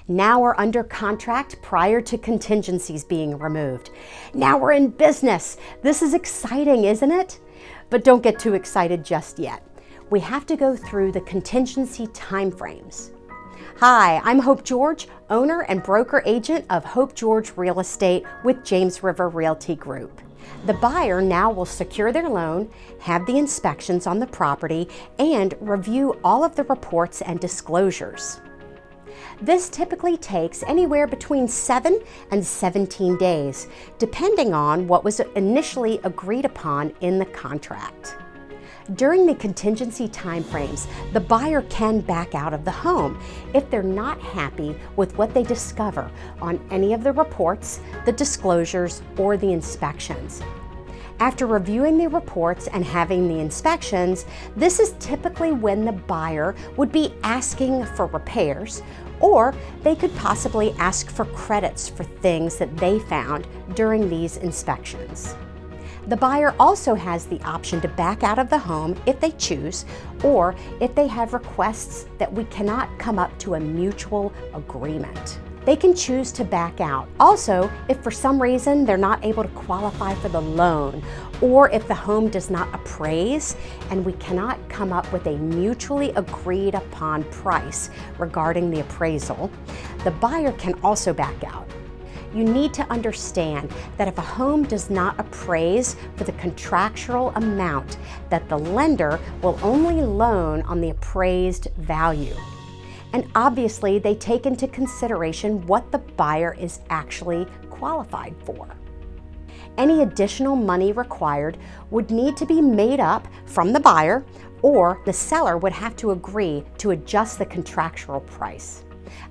Now we're under contract prior to contingencies being removed. Now we're in business. This is exciting, isn't it? But don't get too excited just yet. We have to go through the contingency timeframes. Hi, I'm Hope George, owner and broker agent of Hope George Real Estate with James River Realty Group. The buyer now will secure their loan, have the inspections on the property, and review all of the reports and disclosures. This typically takes anywhere between 7 and 17 days, depending on what was initially agreed upon in the contract. During the contingency timeframes, the buyer can back out of the home if they're not happy with what they discover on any of the reports, the disclosures, or the inspections. After reviewing the reports and having the inspections, this is typically when the buyer would be asking for repairs, or they could possibly ask for credits for things that they found during these inspections. The buyer also has the option to back out of the home if they choose, or if they have requests that we cannot come up to a mutual agreement. They can choose to back out. Also, if for some reason they're not able to qualify for the loan, or if the home does not appraise and we cannot come up with a mutually agreed upon price regarding the appraisal, the buyer can also back out. You need to understand that if a home does not appraise for the contractual amount, that the lender will only loan on the appraised value. And obviously, they take into consideration what the buyer is actually qualified for. Any additional money required would need to be made up from the buyer, or the seller would have to agree to adjust the contractual price.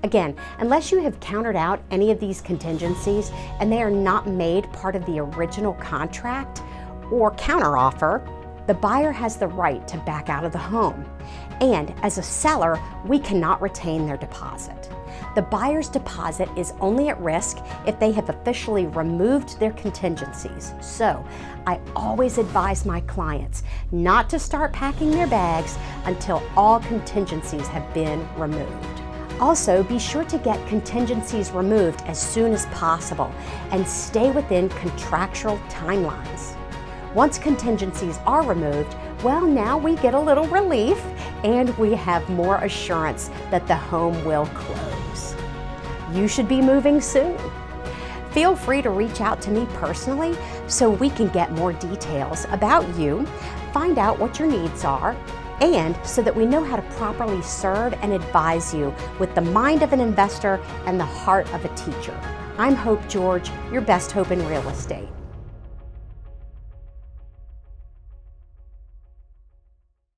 Again, unless you have countered out any of these contingencies and they are not made part of the original contract or counteroffer, the buyer has the right to back out of the home. And as a seller, we cannot retain their deposit. The buyer's deposit is only at risk if they have officially removed their contingencies. So I always advise my clients not to start packing their bags until all contingencies have been removed. Also, be sure to get contingencies removed as soon as possible and stay within contractual timelines. Once contingencies are removed, well, now we get a little relief and we have more assurance that the home will close. You should be moving soon. Feel free to reach out to me personally so we can get more details about you, find out what your needs are, and so that we know how to properly serve and advise you with the mind of an investor and the heart of a teacher. I'm Hope George, your best hope in real estate.